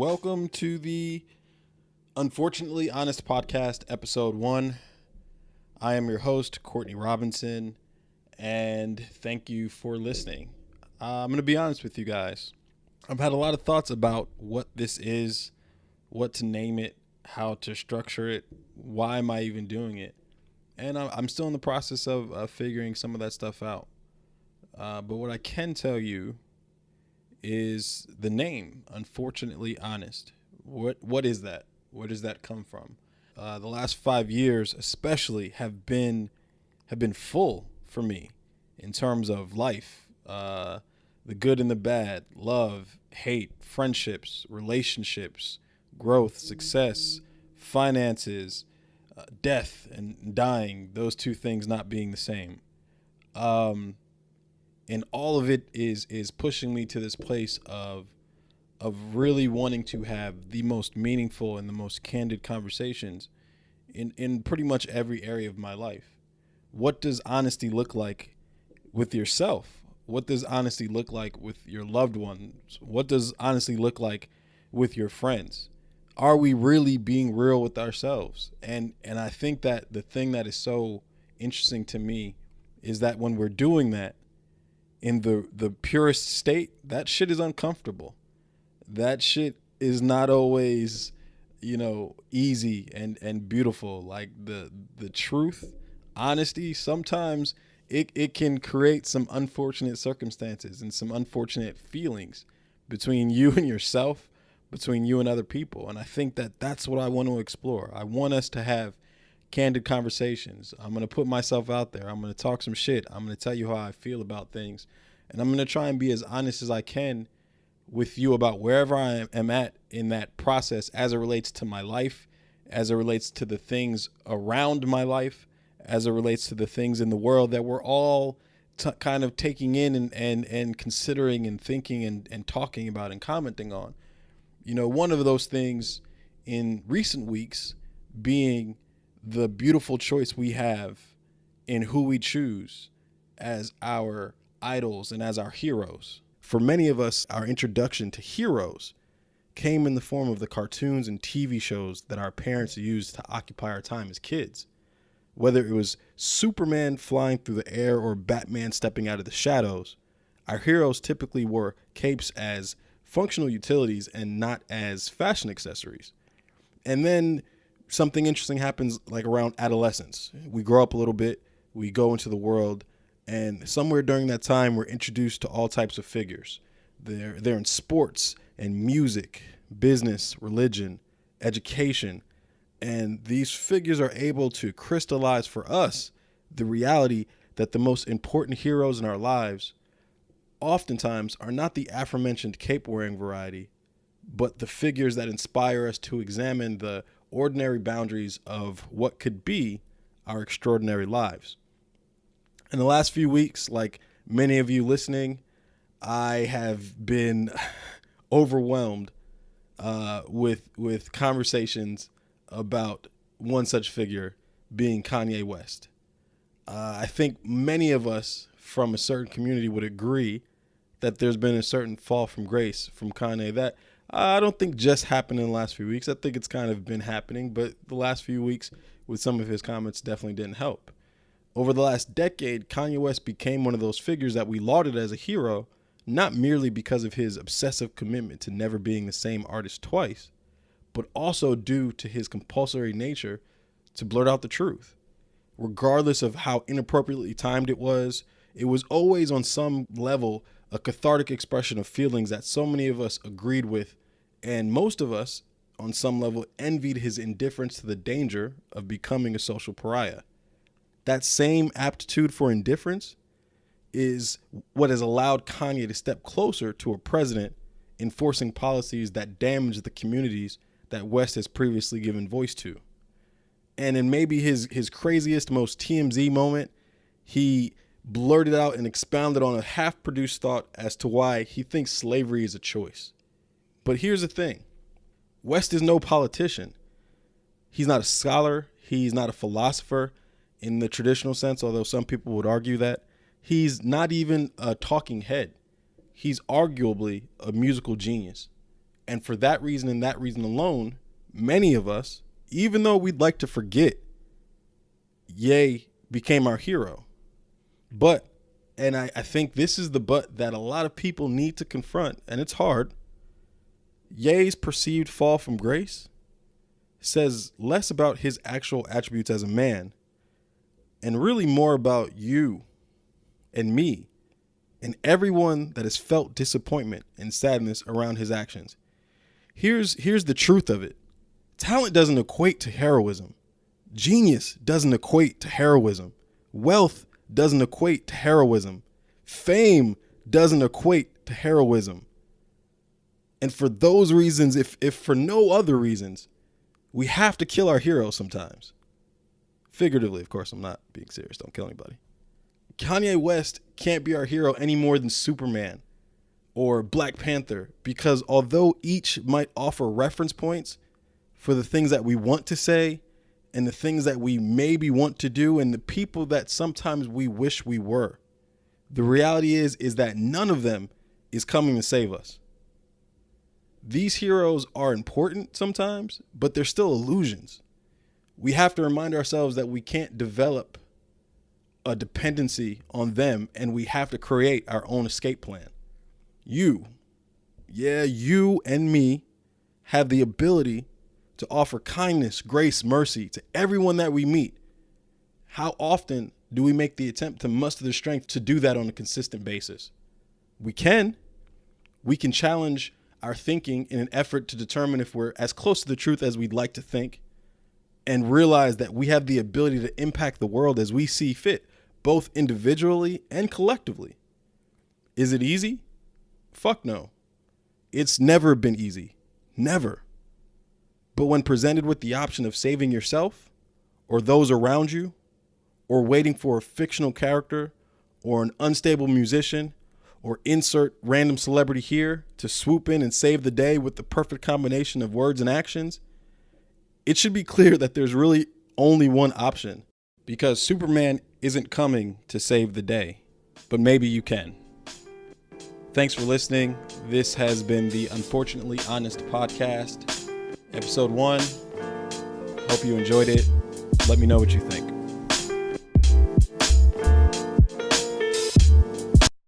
Welcome to the Unfortunately Honest Podcast, Episode 1. I am your host, Courtney Robinson, and thank you for listening. I'm going to be honest with you guys. I've had a lot of thoughts about what this is, what to name it, how to structure it, why am I even doing it, and I'm still in the process of figuring some of that stuff out. But what I can tell you is the name, Unfortunately Honest. What is that? Where does that come from? The last 5 years especially have been full for me in terms of life, the good and the bad, love, hate, friendships, relationships, growth, success, finances, death and dying, those two things not being the same. And all of it is pushing me to this place of really wanting to have the most meaningful and the most candid conversations in pretty much every area of my life. What does honesty look like with yourself? What does honesty look like with your loved ones? What does honesty look like with your friends? Are we really being real with ourselves? And I think that the thing that is so interesting to me is that when we're doing that, in the purest state, that shit is uncomfortable. That shit is not always, easy and beautiful. Like the truth, honesty, sometimes it can create some unfortunate circumstances and some unfortunate feelings between you and yourself, between you and other people. And I think that that's what I want to explore. I want us to have candid conversations. I'm going to put myself out there. I'm going to talk some shit. I'm going to tell you how I feel about things. And I'm going to try and be as honest as I can with you about wherever I am at in that process as it relates to my life, as it relates to the things around my life, as it relates to the things in the world that we're all kind of taking in and considering and thinking and talking about and commenting on. One of those things in recent weeks being the beautiful choice we have in who we choose as our idols and as our heroes. For many of us, our introduction to heroes came in the form of the cartoons and TV shows that our parents used to occupy our time as kids. Whether it was Superman flying through the air or Batman stepping out of the shadows, our heroes typically wore capes as functional utilities and not as fashion accessories. And then something interesting happens like around adolescence. We grow up a little bit, we go into the world, and somewhere during that time, we're introduced to all types of figures. They're in sports and music, business, religion, education, and these figures are able to crystallize for us the reality that the most important heroes in our lives oftentimes are not the aforementioned cape-wearing variety, but the figures that inspire us to examine the ordinary boundaries of what could be our extraordinary lives. In the last few weeks, like many of you listening, I have been overwhelmed with conversations about one such figure being Kanye West. I think many of us from a certain community would agree that there's been a certain fall from grace from Kanye that I don't think just happened in the last few weeks. I think it's kind of been happening, but the last few weeks with some of his comments definitely didn't help. Over the last decade, Kanye West became one of those figures that we lauded as a hero, not merely because of his obsessive commitment to never being the same artist twice, but also due to his compulsory nature to blurt out the truth. Regardless of how inappropriately timed it was always on some level a cathartic expression of feelings that so many of us agreed with, and most of us, on some level, envied his indifference to the danger of becoming a social pariah. That same aptitude for indifference is what has allowed Kanye to step closer to a president enforcing policies that damage the communities that West has previously given voice to. And in maybe his craziest, most TMZ moment, he blurted out and expounded on a half-produced thought as to why he thinks slavery is a choice. But here's the thing. West is no politician. He's not a scholar. He's not a philosopher in the traditional sense, although some people would argue that. He's not even a talking head. He's arguably a musical genius. And for that reason and that reason alone, many of us, even though we'd like to forget, Ye became our hero. But, and I think this is the but that a lot of people need to confront, and it's hard. Ye's perceived fall from grace says less about his actual attributes as a man and really more about you and me and everyone that has felt disappointment and sadness around his actions. Here's the truth of it. Talent doesn't equate to heroism. Genius doesn't equate to heroism. Wealth doesn't equate to heroism. Fame doesn't equate to heroism. And for those reasons, if for no other reasons, we have to kill our heroes sometimes. Figuratively, of course, I'm not being serious. Don't kill anybody. Kanye West can't be our hero any more than Superman or Black Panther, because although each might offer reference points for the things that we want to say and the things that we maybe want to do and the people that sometimes we wish we were, the reality is that none of them is coming to save us. These heroes are important sometimes, but they're still illusions. We have to remind ourselves that we can't develop a dependency on them, and we have to create our own escape plan. You and me have the ability to offer kindness, grace, mercy to everyone that we meet. How often do we make the attempt to muster the strength to do that on a consistent basis? We can challenge our thinking in an effort to determine if we're as close to the truth as we'd like to think, and realize that we have the ability to impact the world as we see fit, both individually and collectively. Is it easy? Fuck no. It's never been easy. Never. But when presented with the option of saving yourself or those around you, or waiting for a fictional character or an unstable musician, or insert random celebrity here to swoop in and save the day with the perfect combination of words and actions, it should be clear that there's really only one option, because Superman isn't coming to save the day, but maybe you can. Thanks for listening. This has been the Unfortunately Honest Podcast, episode 1. Hope you enjoyed it. Let me know what you think.